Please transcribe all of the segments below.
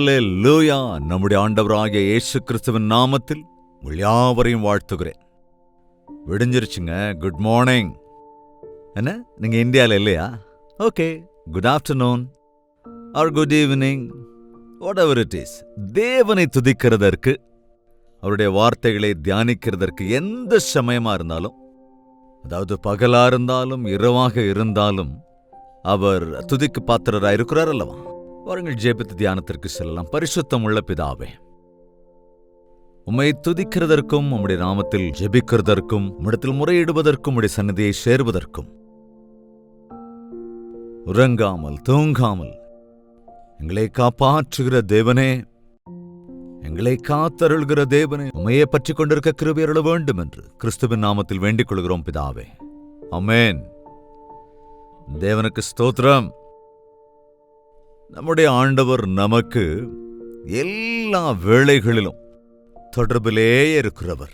ஹல்லேலூயா. நம்முடைய ஆண்டவராகிய இயேசு கிறிஸ்துவின் நாமத்தில் உங்கள் யாவரையும் வாழ்த்துகிறேன். விடிஞ்சிருச்சுங்க. Good morning. என்ன, நீங்க இந்தியாவில் இல்லையா? Okay, good afternoon or good evening, what ever it. தேவனை துதிக்கிறதற்கு, அவருடைய வார்த்தைகளை தியானிக்கிறதற்கு எந்த சமயமா இருந்தாலும், அதாவது பகலா இருந்தாலும் இரவாக இருந்தாலும், அவர் துதிக்கு பாத்திரராக இருக்கிறார் அல்லவா? வாருங்கள் ஜெபித்து தியானத்திற்கு செல்லலாம். பரிசுத்தம் உள்ள பிதாவே, உம்மை துதிக்கிறதற்கும் உம்முடைய நாமத்தில் ஜெபிக்கிறதற்கும் உம்மிடத்தில் முறையிடுவதற்கும் உம்முடைய சந்நிதியை சேர்வதற்கும் உறங்காமல் தூங்காமல் எங்களை காப்பாற்றுகிற தேவனே, எங்களை காத்தருள்கிற தேவனே, உம்மையே பற்றி கொண்டிருக்க கிருபை அருள வேண்டும் என்று கிறிஸ்துவின் நாமத்தில் வேண்டிக் கொள்கிறோம் பிதாவே. ஆமென். தேவனுக்கு ஸ்தோத்திரம். நம்முடைய ஆண்டவர் நமக்கு எல்லா வேளைகளிலும் தொடர்பிலே இருக்கிறவர்.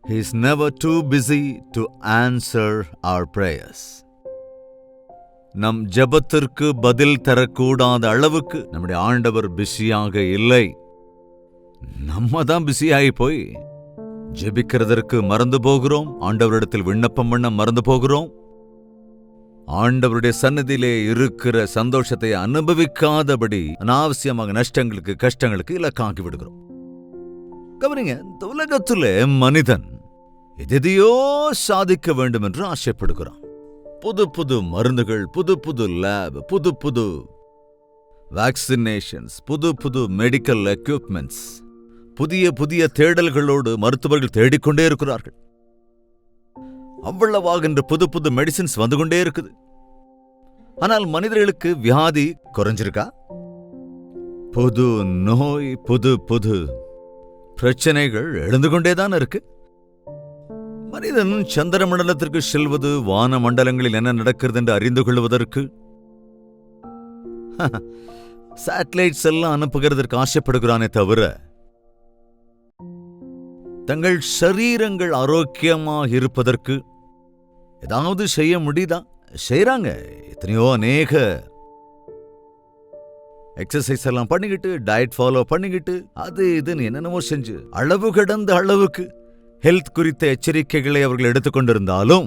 He is never too busy to answer our prayers. நம் ஜெபத்திற்கு பதில் தரக்கூடாத அளவுக்கு நம்முடைய ஆண்டவர் பிஸியாக இல்லை. நம்ம தான் பிஸியாகி போய் ஜெபிக்கிறதற்கு மறந்து போகிறோம். ஆண்டவரிடத்தில் விண்ணப்பம் பண்ண மறந்து போகிறோம். ஆண்டவருடைய சன்னதியிலே இருக்கிற சந்தோஷத்தை அனுபவிக்காதபடி அனாவசியமாக நஷ்டங்களுக்கு, கஷ்டங்களுக்கு இலக்காக்கி விடுகிறோம். கவனிங்க, இந்த உலகத்திலே மனிதன் எதையோ சாதிக்க வேண்டும் என்று ஆசைப்படுகிறான். புது புது மருந்துகள், புது புது லேப், புது புது வேக்சினேஷன்ஸ், புது புது மெடிக்கல் எக்யூப்மெண்ட்ஸ், புதிய புதிய தேடல்களோடு மருத்துவர்கள் தேடிக்கொண்டே இருக்கிறார்கள். அவ்வளவாக இன்று புது புது மெடிசின்ஸ் வந்து கொண்டே இருக்குது. ஆனால் மனிதர்களுக்கு வியாதி குறைஞ்சிருக்கா? புது நோய், புது புது பிரச்சனைகள் எழுந்து கொண்டேதான் இருக்கு. மனிதன் சந்திர மண்டலத்திற்கு செல்வது, வான மண்டலங்களில் என்ன நடக்கிறது என்று அறிந்து கொள்வதற்கு சேட்டலைட்ஸ் எல்லாம் அனுப்புகிறதற்கு ஆசைப்படுகிறானே தவிர, தங்கள் சரீரங்கள் ஆரோக்கியமாக இருப்பதற்கு ஏதாவது செய்ய முடியுதா? செய்யறாங்க. எத்தனையோ அநேக எக்ஸசைஸ் எல்லாம் பண்ணிக்கிட்டு, டயட் ஃபாலோ பண்ணிக்கிட்டு, அது இதுன்னு என்னென்னமோ செஞ்சு அளவு கடந்த அளவுக்கு ஹெல்த் குறித்த எச்சரிக்கைகளை அவர்கள் எடுத்துக்கொண்டிருந்தாலும்,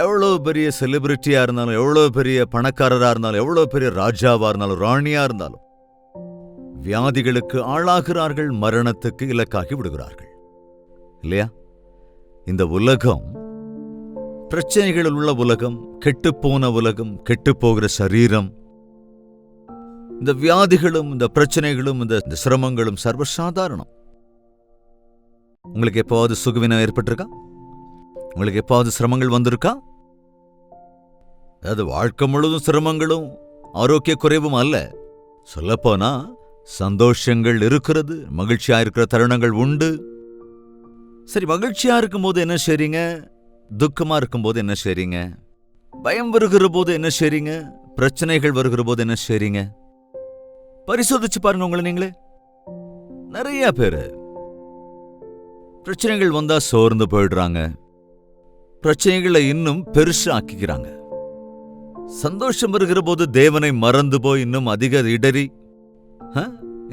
எவ்வளவு பெரிய செலிபிரிட்டியா இருந்தாலும், எவ்வளவு பெரிய பணக்காரரா இருந்தாலும், எவ்வளவு பெரிய ராஜாவா இருந்தாலும், ராணியா இருந்தாலும், வியாதிகளுக்கு ஆளாகிறார்கள், மரணத்துக்கு இலக்காகி விடுகிறார்கள். இல்லையா? இந்த உலகம் பிரச்சனைகளில் உள்ள உலகம், கெட்டுப்போன உலகம், கெட்டுப்போகிற சரீரம். இந்த வியாதிகளும் இந்த பிரச்சனைகளும் இந்த சிரமங்களும் சர்வசாதாரணம். உங்களுக்கு எப்பாவது சுகவீனம் ஏற்பட்டிருக்கா? உங்களுக்கு எப்பாவது சிரமங்கள் வந்திருக்கா? அதாவது வாழ்க்கை முழுவதும் சிரமங்களும் ஆரோக்கிய குறைவும் அல்ல. சொல்லப்போனா சந்தோஷங்கள் இருக்கிறது, மகிழ்ச்சியா இருக்கிற தருணங்கள் உண்டு. சரி, மகிழ்ச்சியா இருக்கும்போது என்ன செய்றீங்க? துக்கமா இருக்கும்போது என்ன செய்றீங்க? பயம் வருகிற போது என்ன செய்றீங்க? பிரச்சனைகள் வருகிற போது என்ன செய்றீங்க? பரிசோதிச்சு பாருங்க உங்களை நீங்களே. நிறைய பேரு பிரச்சனைகள் வந்தா சோர்ந்து போயிடுறாங்க. பிரச்சனைகளை இன்னும் பெருசா ஆக்கிக்கிறாங்க. சந்தோஷம் வருகிற போது தேவனை மறந்து போய் இன்னும் அதிக இடறி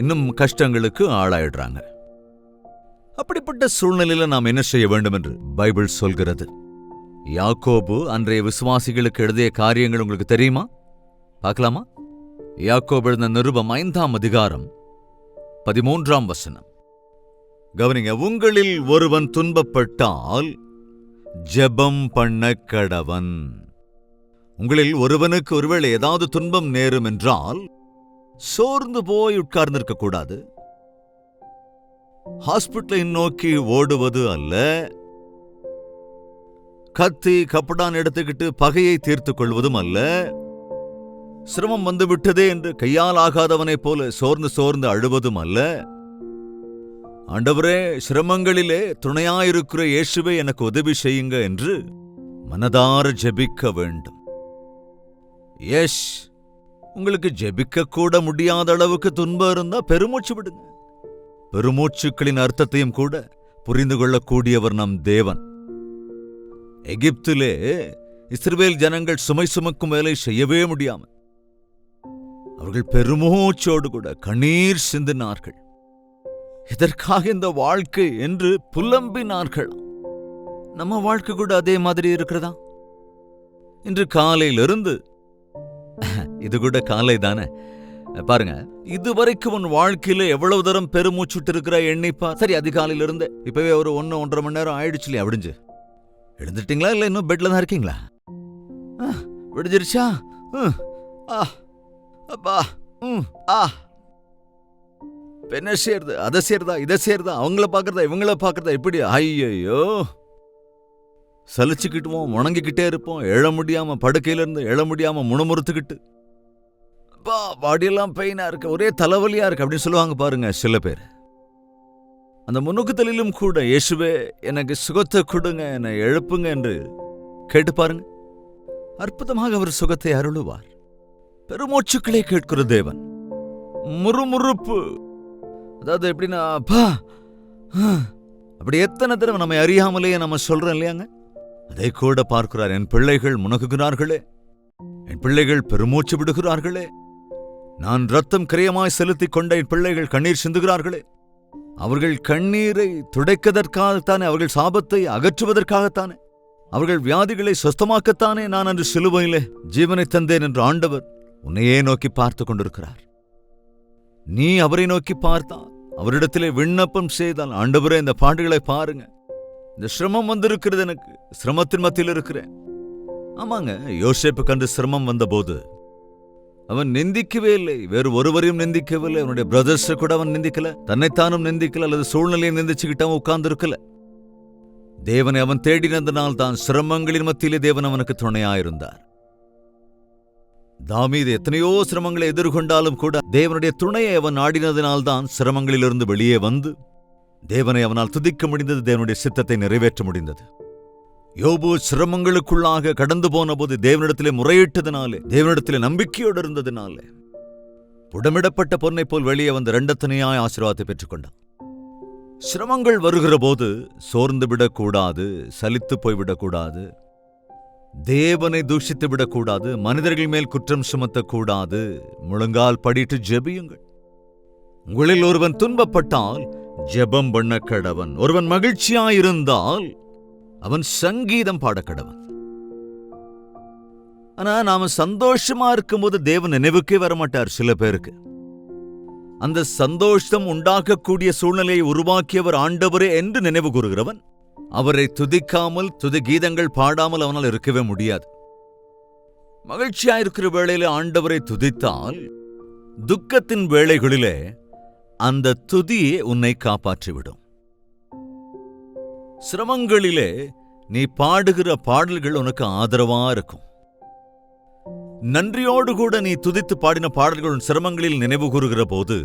இன்னும் கஷ்டங்களுக்கு ஆளாயிடுறாங்க. அப்படிப்பட்ட சூழ்நிலையில நாம் என்ன செய்ய வேண்டும் என்று பைபிள் சொல்கிறது. யாக்கோபு அன்றைய விசுவாசிகளுக்கு எழுதிய காரியங்கள் உங்களுக்கு தெரியுமா? பார்க்கலாமா? யாக்கோபு எழுதின நிருபம் 5ஆம் அதிகாரம் 13ஆம் வசனம். கவனிங்க. உங்களில் ஒருவன் துன்பப்பட்டால் ஜெபம் பண்ண கடவன். உங்களில் ஒருவனுக்கு ஒருவேளை ஏதாவது துன்பம் நேரும் என்றால் சோர்ந்து போய் உட்கார்ந்திருக்க கூடாது. ஹாஸ்பிட்டலை நோக்கி ஓடுவது அல்ல. கத்தி கப்படான் எடுத்துக்கிட்டு பகையை தீர்த்துக் கொள்வதும் அல்ல. சிரமம் வந்து விட்டதே என்று கையால் ஆகாதவனைப் போல சோர்ந்து சோர்ந்து அழுவதும் அல்ல. ஆண்டவரே, சிரமங்களிலே துணையாயிருக்கிற இயேசுவே எனக்கு உதவி செய்யுங்க என்று மனதார ஜெபிக்க வேண்டும். எஸ், உங்களுக்கு ஜெபிக்க கூட முடியாத அளவுக்கு துன்பம் இருந்தா பெருமூச்சு விடுங்க. பெருமூச்சுக்களின் அர்த்தத்தையும் கூட புரிந்து கொள்ளக்கூடியவர் நம் தேவன். எகிப்திலே இஸ்ரவேல் ஜனங்கள் சுமை சுமக்கும் வேலை செய்யவே முடியாம அவர்கள் பெருமூச்சோடு கூட கண்ணீர் சிந்தினார்கள். இதற்காக இந்த வாழ்க்கை என்று புலம்பினார்கள். நம்ம வாழ்க்கை கூட அதே மாதிரி இருக்கிறதா? இன்று காலையிலிருந்து, இது கூட காலை தானே, பாருங்க, இதுவரைக்கும் உன் வாழ்க்கையில எவ்வளவு தரம் பெருமூச்சுட்டு இருக்கிற எண்ணிப்பா. சரி, அதிகாலையில இருந்து இப்பவே ஒரு 1-1.5 மணி நேரம் ஆயிடுச்சு இல்லையா? விடிஞ்சு எழுந்துட்டீங்களா இல்ல இன்னும் பெட்ல தான் இருக்கீங்களா? விடிஞ்சிருச்சா? அப்பா, என்ன செய்யறது? அதை செய்யறதா, இதை செய்யறதா, அவங்கள பாக்குறதா, இவங்கள பாக்குறதா, இப்படி ஐயோ சலிச்சுக்கிட்டுவோம், முணங்கிக்கிட்டே இருப்போம். எழ முடியாம, படுக்கையில இருந்து எழ முடியாம முணுமுறுத்துக்கிட்டு, அப்பா பாடியெல்லாம் பெயினா இருக்கு, ஒரே தலைவலியா இருக்கு அப்படின்னு சொல்லுவாங்க பாருங்க சில பேர். அந்த முன்னுக்குத்தலிலும் கூட இயேசுவே எனக்கு சுகத்தை கொடுங்க, என்னை எழுப்புங்க என்று கேட்டு பாருங்க. அற்புதமாக அவர் சுகத்தை அருளுவார். பெருமூச்சுக்களை கேட்கிற தேவன். முறுமுறுப்பு, அதாவது எப்படின்னா அப்பா அப்படி எத்தனை தடவை நம்மை அறியாமலேயே நம்ம சொல்றோம் இல்லையாங்க? அதை கூட பார்க்கிறார். என் பிள்ளைகள் முனகுகிறார்களே, என் பிள்ளைகள் பெருமூச்சு விடுகிறார்களே, நான் ரத்தம் கிரயமாய் செலுத்திக் கொண்ட என் பிள்ளைகள் கண்ணீர் சிந்துகிறார்களே. அவர்கள் கண்ணீரை துடைக்கதற்காகத்தானே, அவர்கள் சாபத்தை அகற்றுவதற்காகத்தானே, அவர்கள் வியாதிகளை சுஸ்தமாக்கத்தானே நான் அன்று சிலுவையிலே ஜீவனை தந்தேன் என்று ஆண்டவர் உன்னையே நோக்கி பார்த்து கொண்டிருக்கிறார். நீ அவரை நோக்கி பார்த்தால், அவரிடத்திலே விண்ணப்பம் செய்தால், ஆண்டவரே இந்த பாடுகளை பாருங்க, இந்த சிரமம் வந்திருக்கிறது, எனக்கு சிரமத்தின் மத்தியில் இருக்கிறேன். ஆமாங்க, யோசேப்புக்கு அன்று சிரமம் வந்தபோது அவன் நிந்திக்கவே இல்லை, வேறு ஒருவரையும் நிந்திக்கவில்லை, அவனுடைய பிரதர்ஸை கூட அவன் நிந்திக்கல, தன்னைத்தானும் நிந்திக்கல, அல்லது சூழ்நிலையை நிந்திச்சுக்கிட்ட உட்கார்ந்து இருக்கல. தேவனை அவன் தேடினதனால் தான் சிரமங்களின் மத்தியிலே தேவன் அவனுக்கு துணையாயிருந்தார். தாவீது எத்தனையோ சிரமங்களை எதிர்கொண்டாலும் கூட தேவனுடைய துணையை அவன் நாடினதினால்தான் சிரமங்களிலிருந்து வெளியே வந்து தேவனை அவனால் துதிக்க முடிந்தது, தேவனுடைய சித்தத்தை நிறைவேற்ற முடிந்தது. யோபு சிரமங்களுக்குள்ளாக கடந்து போன போது தேவனிடத்திலே முறையிட்டதினாலே, தேவனிடத்திலே நம்பிக்கையோடு இருந்ததினாலே புடமிடப்பட்ட பொன்னை போல் வெளியே வந்து இரண்டத்தனையாய் ஆசீர்வாதத்தை பெற்றுக்கொண்டான். சிரமங்கள் வருகிற போது சோர்ந்து விடக்கூடாது, சலித்து போய்விடக்கூடாது, தேவனை தூஷித்து விடக்கூடாது, மனிதர்கள் மேல் குற்றம் சுமத்தக்கூடாது. முழங்கால் படிட்டு ஜெபியுங்கள். உங்களில் ஒருவன் துன்பப்பட்டால் ஜெபம் பண்ண கடவன், ஒருவன் மகிழ்ச்சியாயிருந்தால் அவன் சங்கீதம் பாட கடவன். ஆனா நாம சந்தோஷமா இருக்கும்போது தேவன் நினைவுக்கே வரமாட்டார். சில பேருக்கு அந்த சந்தோஷம் உண்டாக்கக்கூடிய சூழ்நிலையை உருவாக்கியவர் ஆண்டவரே என்று நினைவு கூறுகிறவன் அவரை துதிக்காமல், துதி கீதங்கள் பாடாமல் அவனால் இருக்கவே முடியாது. மகிழ்ச்சியாயிருக்கிற வேளையிலே ஆண்டவரை துதித்தால், துக்கத்தின் வேளைகளிலே அந்த துதியே உன்னை காப்பாற்றிவிடும். சிரமங்களிலே நீ பாடுகிற பாடல்கள் உனக்கு ஆதரவா இருக்கும். நன்றியோடு கூட நீ துதித்து பாடின பாடல்கள் உன் சிரமங்களில் நினைவு கூறுகிற போது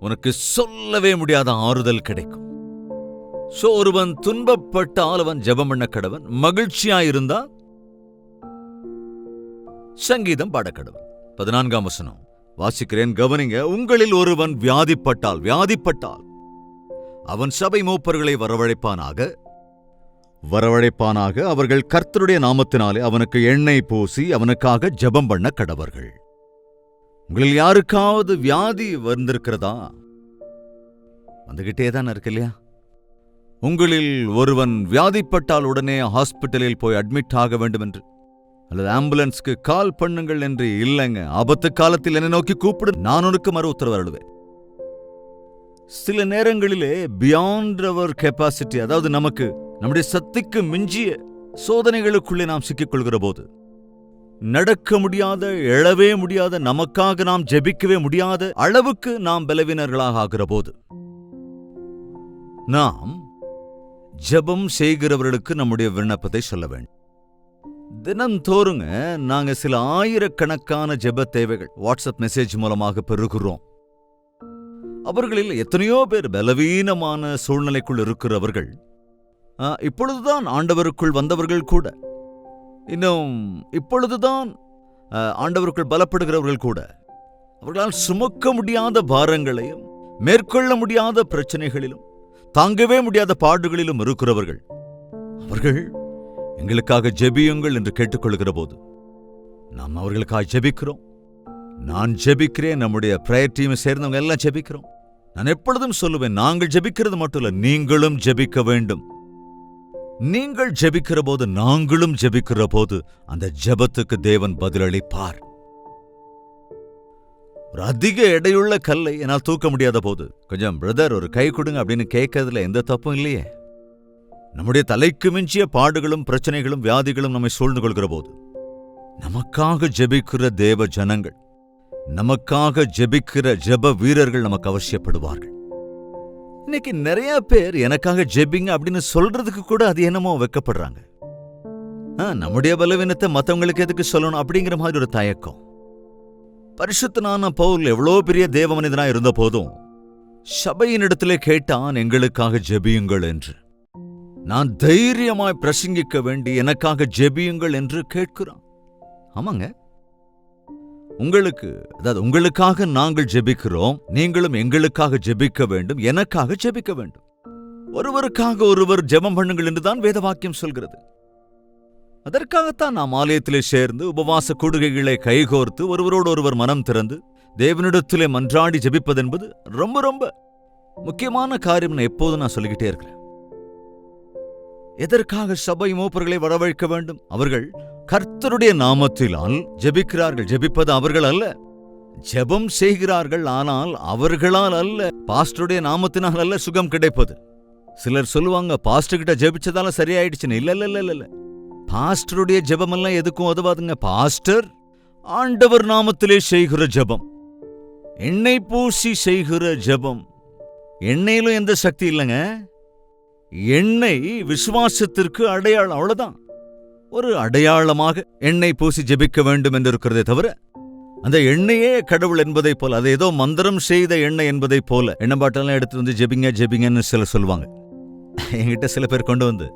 உனக்கு சொல்லவே முடியாத ஆறுதல் கிடைக்கும். ஒருவன் துன்பப்பட்டால் அவன் ஜெபம் பண்ண கடவன், மகிழ்ச்சியாயிருந்தா சங்கீதம் பாட கடவன். 14ஆம் வசனம் வாசிக்கிறேன், கவனிங்க. உங்களில் ஒருவன் வியாதிப்பட்டால் அவன் சபை மூப்பர்களை வரவழைப்பானாக, அவர்கள் கர்த்தருடைய நாமத்தினாலே அவனுக்கு எண்ணெய் பூசி அவனுக்காக ஜெபம் பண்ண கடவர்கள். உங்களில் யாருக்காவது வியாதி வந்திருக்கிறதா? வந்துகிட்டே தான் இருக்கு இல்லையா? உங்களில் ஒருவன் வியாதிப்பட்டால் உடனே ஹாஸ்பிட்டலில் போய் அட்மிட் ஆக வேண்டும் என்று, அல்லது ஆம்புலன்ஸ்க்கு கால் பண்ணுங்கள் என்று இல்லைங்க. ஆபத்து காலத்தில் என்னை நோக்கி கூப்பிடு, நான் உனக்கு மறு உத்தரவு அருளுவேன். சில நேரங்களிலே பியாண்ட் அவர் கெப்பாசிட்டி, அதாவது நமக்கு நம்முடைய சக்திக்கு மிஞ்சிய சோதனைகளுக்குள்ளே நாம் சிக்கிக்கொள்கிற போது, நடக்க முடியாத, எழவே முடியாத, நமக்காக நாம் ஜெபிக்கவே முடியாத அளவுக்கு நாம் பலவீனர்களாக ஆகிற போது, நாம் ஜெபம் செய்கிறவர்களுக்கு நம்முடைய விண்ணப்பத்தை சொல்ல வேண்டும். தினந்தோறுங்க நாங்க சில ஆயிரக்கணக்கான ஜெப தேவைகள் வாட்ஸ்அப் மெசேஜ் மூலமாக பெறுகிறோம். அவர்களில் எத்தனையோ பேர் பலவீனமான சூழ்நிலைக்குள் இருக்கிறவர்கள், இப்பொழுதுதான் ஆண்டவருக்குள் வந்தவர்கள் கூட, இன்னும் இப்பொழுதுதான் ஆண்டவருக்குள் பலப்படுகிறவர்கள் கூட, அவர்களால் சுமக்க முடியாத பாரங்களையும் மேற்கொள்ள முடியாத பிரச்சனைகளிலும் தாங்கவே முடியாத பாடுகளிலும் இருக்கிறவர்கள், அவர்கள் எங்களுக்காக ஜெபியுங்கள் என்று கேட்டுக்கொள்கிற போது நாம் அவர்களுக்காக ஜெபிக்கிறோம். நான் ஜெபிக்கிறேன், நம்முடைய பிரேயர் டீமை சேர்ந்தவங்க எல்லாம் ஜெபிக்கிறோம். நான் எப்பொழுதும் சொல்லுவேன், நாங்கள் ஜெபிக்கிறது மட்டும் இல்ல, நீங்களும் ஜெபிக்க வேண்டும். நீங்கள் ஜெபிக்கிற போது, நாங்களும் ஜெபிக்கிற போது அந்த ஜெபத்துக்கு தேவன் பதிலளிப்பார். ஒரு அதிக எடையுள்ள கல்லை என்னால் தூக்க முடியாத போது, கொஞ்சம் பிரதர் ஒரு கை கொடுங்க அப்படின்னு கேட்கறதுல எந்த தப்பும் இல்லையே. நம்முடைய தலைக்கு மிஞ்சிய பாடுகளும் பிரச்சனைகளும் வியாதிகளும் நம்மை சூழ்ந்து கொள்கிற போது, நமக்காக ஜெபிக்கிற தேவ ஜனங்கள், நமக்காக ஜெபிக்கிற ஜெப வீரர்கள் நமக்கு அவசியப்படுவார்கள். இன்னைக்கு நிறைய பேர் எனக்காக ஜெபிங்க அப்படின்னு சொல்றதுக்கு கூட அது என்னமோ வெட்கப்படுறாங்க. நம்முடைய பலவீனத்தை மற்றவங்களுக்கு எதுக்கு சொல்லணும் அப்படிங்கிற மாதிரி ஒரு தயக்கம். பரிசுத்தனான பவுல் எவ்வளோ பெரிய தேவ மனிதனா இருந்த போதும் சபையினிடத்திலே கேட்டான், எங்களுக்காக ஜெபியுங்கள் என்று. நான் தைரியமாய் பிரசங்கிக்க வேண்டி எனக்காக ஜெபியுங்கள் என்று கேட்கிறான். ஆமாங்க, உங்களுக்காக நாங்கள் ஜெபிக்கிறோம், நீங்களும் எங்களுக்காக ஜெபிக்க வேண்டும், எனக்காக ஜெபிக்க வேண்டும். ஒருவருக்காக ஒருவர் ஜெபம் பண்ணுங்கள் என்றுதான் வேத வாக்கியம் சொல்கிறது. அதற்காகத்தான் நாம் ஆலயத்திலே சேர்ந்து உபவாச கூடுகைகளை கைகோர்த்து ஒருவரோடு ஒருவர் மனம் திறந்து தேவனிடத்திலே மன்றாடி ஜெபிப்பதென்பது ரொம்ப ரொம்ப முக்கியமான காரியம். எப்போதும் நான் சொல்லிக்கிட்டே இருக்கிறேன். எதற்காக சபை மூப்பர்களை வரவழைக்க வேண்டும்? அவர்கள் கர்த்தருடைய நாமத்தினால் ஜெபிக்கிறார்கள். ஜெபிப்பது அவர்கள் அல்ல, ஜெபம் செய்கிறார்கள். ஆனால் அவர்களால் அல்ல, பாஸ்டருடைய நாமத்தினால் அல்ல சுகம் கிடைப்பது. சிலர் சொல்லுவாங்க, பாஸ்டர் கிட்ட ஜெபிச்சதால சரியாயிடுச்சுன்னு. இல்ல இல்ல இல்ல இல்ல, பாஸ்டருடைய ஜெபமெல்லாம் எதுக்கும் உதவாதுங்க. பாஸ்டர் ஆண்டவர் நாமத்திலே செய்கிற ஜெபம், எண்ணெய் பூசி செய்கிற ஜெபம். எண்ணெயிலும் எந்த சக்தி இல்லைங்க. எண்ணெய் விசுவாசத்திற்கு அடையாளம், அவ்வளவுதான். ஒரு அடையாளமாக எண்ணெய் பூசி ஜெபிக்க வேண்டும் என்று இருக்கிறதே தவிர, அந்த எண்ணெயே கடவுள் என்பதை போல, அது ஏதோ மந்திரம் செய்த எண்ணெய் என்பதை போல எண்ணெய் பாட்டெல்லாம் எடுத்து வந்து ஜெபிங்க ஜெபிங்கன்னு சிலர் சொல்லுவாங்க. என்கிட்ட சில பேர் கொண்டு வந்து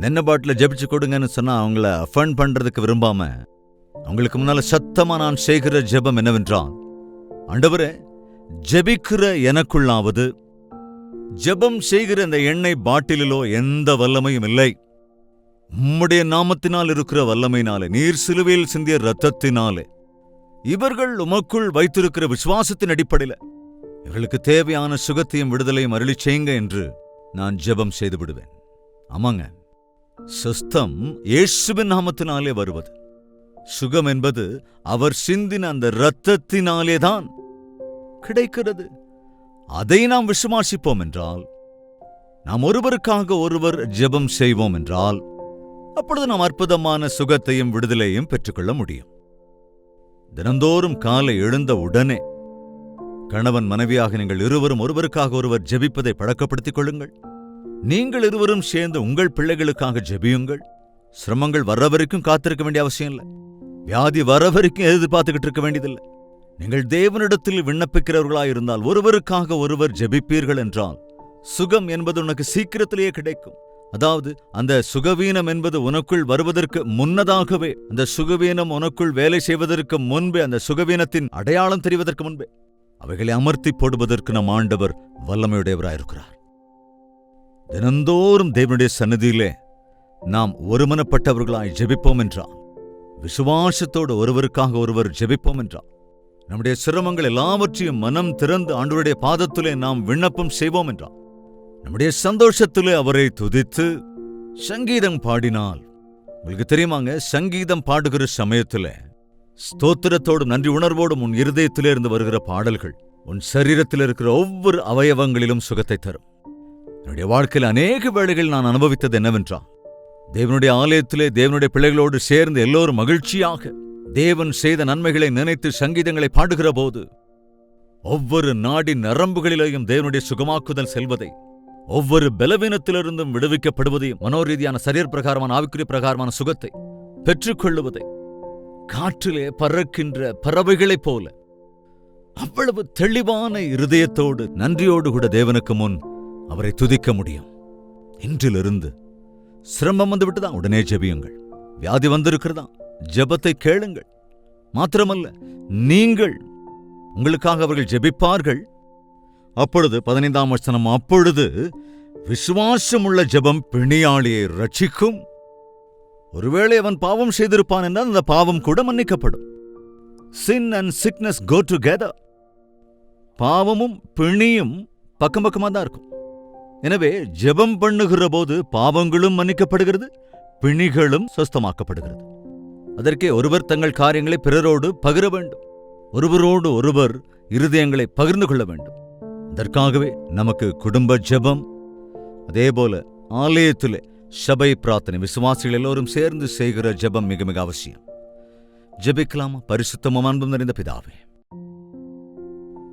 எண்ணெய் பாட்டில் ஜெபிச்சு கொடுங்கன்னு சொன்னா அவங்கள அஃபண்ட் பண்றதுக்கு விரும்பாம, அவங்களுக்கு முன்னால சத்தமா நான் செய்கிற ஜெபம் என்னவென்றால், ஆண்டவரே, ஜெபிக்கிற எனக்குள்ளாவது ஜெபம் செய்கிற இந்த எண்ணெய் பாட்டிலிலோ எந்த வல்லமையும் இல்லை. உம்முடைய நாமத்தினால் இருக்கிற வல்லமையினாலே, நீர் சிலுவையில் சிந்திய இரத்தத்தினாலே, இவர்கள் உமக்குள் வைத்திருக்கிற விசுவாசத்தின் அடிப்படையில் இவர்களுக்கு தேவையான சுகத்தையும் விடுதலையும் அருளி செய்யுங்க என்று நான் ஜெபம் செய்து விடுவேன். ஆமாங்க, சுஸ்தம் இயேசுவின் நாமத்தினாலே வருவது. சுகம் என்பது அவர் சிந்தின அந்த இரத்தத்தினாலேதான் கிடைக்கிறது. அதை நாம் விசுவாசிப்போம் என்றால், நாம் ஒருவருக்காக ஒருவர் ஜெபம் செய்வோம் என்றால், அப்பொழுது நாம் அற்புதமான சுகத்தையும் விடுதலையும் பெற்றுக்கொள்ள முடியும். தினந்தோறும் காலை எழுந்த உடனே கணவன் மனைவியாக நீங்கள் இருவரும் ஒருவருக்காக ஒருவர் ஜெபிப்பதை பழக்கப்படுத்திக் கொள்ளுங்கள். நீங்கள் இருவரும் சேர்ந்து உங்கள் பிள்ளைகளுக்காக ஜெபியுங்கள். சிரமங்கள் வர்ற வரைக்கும் காத்திருக்க வேண்டிய அவசியம் இல்லை. வியாதி வர வரைக்கும் எதிர்பார்த்துக்கிட்டு இருக்க வேண்டியதில்லை. நீங்கள் தேவனிடத்தில் விண்ணப்பிக்கிறவர்களாயிருந்தால், ஒருவருக்காக ஒருவர் ஜெபிப்பீர்கள் என்றால், சுகம் என்பது உனக்கு சீக்கிரத்திலேயே கிடைக்கும். அதாவது அந்த சுகவீனம் என்பது உனக்குள் வருவதற்கு முன்னதாகவே, அந்த சுகவீனம் உனக்குள் வேலை செய்வதற்கு முன்பே, அந்த சுகவீனத்தின் அடையாளம் தெரிவதற்கு முன்பே அவைகளை அமர்த்தி போடுவதற்கு நம் ஆண்டவர் வல்லமையுடையவராயிருக்கிறார். தினந்தோறும் தேவனுடைய சந்நிதியிலே நாம் ஒருமனப்பட்டவர்களாய் ஜெபிப்போம் என்றால், விசுவாசத்தோடு ஒருவருக்காக ஒருவர் ஜெபிப்போம் என்றால், நம்முடைய சிரமங்கள் எல்லாவற்றையும் மனம் திறந்து ஆண்டவருடைய பாதத்திலே நாம் விண்ணப்பம் செய்வோம் என்றால், நம்முடைய சந்தோஷத்திலே அவரை துதித்து சங்கீதம் பாடினால், உங்களுக்கு தெரியுமாங்க, சங்கீதம் பாடுகிற சமயத்திலே ஸ்தோத்திரத்தோடும் நன்றி உணர்வோடும் உன் இருதயத்திலே இருந்து வருகிற பாடல்கள் உன் சரீரத்தில் இருக்கிற ஒவ்வொரு அவயவங்களிலும் சுகத்தை தரும். என்னுடைய வாழ்க்கையில் அநேக வேளைகள் நான் அனுபவித்தது என்னவென்றால், தேவனுடைய ஆலயத்திலே தேவனுடைய பிள்ளைகளோடு சேர்ந்து எல்லோரும் மகிழ்ச்சியாக தேவன் செய்த நன்மைகளை நினைத்து சங்கீதங்களை பாடுகிற போது, ஒவ்வொரு நாடி நரம்புகளிலேயும் தேவனுடைய சுகமாக்குதல் செல்வதை, ஒவ்வொரு பலவீனத்திலிருந்தும் விடுவிக்கப்படுவதையும், மனோரீதியான சரீர பிரகாரமான ஆவிக்குரிய பிரகாரமான சுகத்தை பெற்றுக்கொள்ளுவதை, காற்றிலே பறக்கின்ற பறவைகளைப் போல அவ்வளவு தெளிவான இருதயத்தோடு நன்றியோடு கூட தேவனுக்கு முன் அவரை துதிக்க முடியும். இன்றிலிருந்து சிரமம் வந்து விட்டுதான் உடனே ஜெபியுங்கள். வியாதி வந்திருக்கிறதா, ஜெபத்தை கேளுங்கள். மாத்திரமல்ல, நீங்கள் உங்களுக்காக அவர்கள் ஜெபிப்பார்கள். அப்பொழுது 15ஆம் வசனம், அப்பொழுது விசுவாசமுள்ள ஜெபம் பிணியாளியை ரட்சிக்கும். ஒருவேளை அவன் பாவம் செய்திருப்பான் என்றால் அந்த பாவம் கூட மன்னிக்கப்படும். Sin and sickness go together. பாவமும் பிணியும் பக்கம் பக்கமாக தான் இருக்கும். எனவே ஜெபம் பண்ணுகிற போது பாவங்களும் மன்னிக்கப்படுகிறது, பிணிகளும் சுஸ்தமாக்கப்படுகிறது. அதற்கே ஒருவர் தங்கள் காரியங்களை பிறரோடு பகிர வேண்டும். ஒருவரோடு ஒருவர் இருதயங்களை பகிர்ந்து கொள்ள வேண்டும். அதற்காகவே நமக்கு குடும்ப ஜெபம், அதேபோல ஆலயத்திலே சபை பிரார்த்தனை, விசுவாசிகள் எல்லோரும் சேர்ந்து செய்கிற ஜெபம் மிக மிக அவசியம். ஜெபிக்கலாமா? பரிசுத்தமும் அன்பும் நிறைந்த பிதாவே,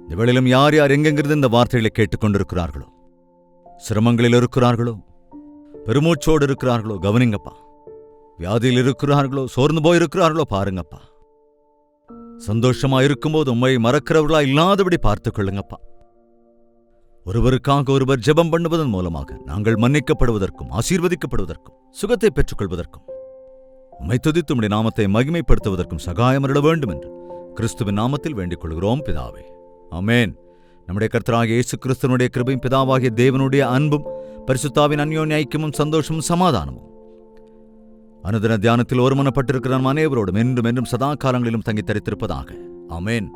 இந்த வேளையிலும் யார் யார் எங்கெங்கிருந்து இந்த வார்த்தைகளை கேட்டுக்கொண்டிருக்கிறார்களோ, சிரமங்களில் இருக்கிறார்களோ, பெருமூச்சோடு இருக்கிறார்களோ கவனிங்கப்பா. வியாதியில் இருக்கிறார்களோ, சோர்ந்து போயிருக்கிறார்களோ பாருங்கப்பா. சந்தோஷமா இருக்கும்போது உம்மை மறக்கிறவர்களா இல்லாதபடி பார்த்துக் கொள்ளுங்கப்பா. ஒருவருக்காக ஒருவர் ஜெபம் பண்ணுவதன் மூலமாக நாங்கள் மன்னிக்கப்படுவதற்கும் ஆசீர்வதிக்கப்படுவதற்கும் சுகத்தை பெற்றுக்கொள்வதற்கும் உம்மை துதித்து உம்முடைய நாமத்தை மகிமைப்படுத்துவதற்கும் சகாயம் அருள வேண்டும் என்று கிறிஸ்துவின் நாமத்தில் வேண்டிக் கொள்கிறோம் பிதாவே. ஆமென். நம்முடைய கர்த்தராகிய இயேசு கிறிஸ்துவினுடைய கிருபையும் பிதாவாகிய தேவனுடைய அன்பும் பரிசுத்தாவின் அந்யோன்ய ஐக்கியமும் சந்தோஷமும் சமாதானமும் அனுதின தியானத்தில் ஒருமனப்பட்டிருக்கிற நம் அனைவரோடும் என்றும் என்றும் சதா காலங்களிலும் தங்கி தரித்திருப்பதாக. ஆமென்.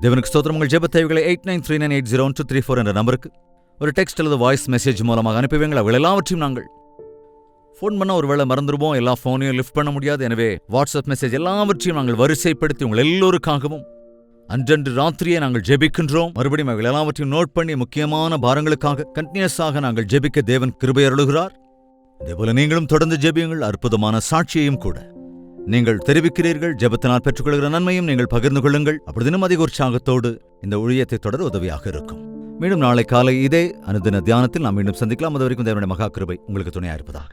தேவனுக்கு ஸ்தோத்திரம். உங்கள் ஜெப தேவைகளை 8939801234 என்ற நம்பருக்கு ஒரு டெக்ஸ்ட் அல்லது வாய்ஸ் மெசேஜ் மூலமாக அனுப்புவீங்கள். அவர்கள் எல்லாவற்றையும் நாங்கள் ஃபோன் பண்ண ஒருவேளை மறந்துடுவோம், எல்லா ஃபோனையும் லிஃப்ட் பண்ண முடியாது. எனவே வாட்ஸ்அப் மெசேஜ் எல்லாவற்றையும் நாங்கள் வரிசைப்படுத்தி உங்கள் எல்லோருக்காகவும் அன்றன்று ராத்திரியே நாங்கள் ஜெபிக்கின்றோம். மறுபடியும் அவர்கள் எல்லாவற்றையும் நோட் பண்ணி முக்கியமான பாரங்களுக்காக கண்டினியூஸாக நாங்கள் ஜெபிக்க தேவன் கிருபை அருளுகிறார். இதேபோல நீங்களும் தொடர்ந்து ஜெபியுங்கள். அற்புதமான சாட்சியையும் கூட நீங்கள் தெரிவிக்கிறீர்கள். ஜெபத்தினால் பெற்றுக்கொள்கிற நன்மையும் நீங்கள் பகிர்ந்து கொள்ளுங்கள். அப்படிதினும் அதிக உற்சாகத்தோடு இந்த ஊழியத்தை தொடர உதவியாக இருக்கும். மீண்டும் நாளை காலை இதே அனுதின தியானத்தில் நாம் மீண்டும் சந்திக்கலாம். அது வரைக்கும் தேவனுடைய மகா கிருபை உங்களுக்கு துணையாக இருப்பதாக.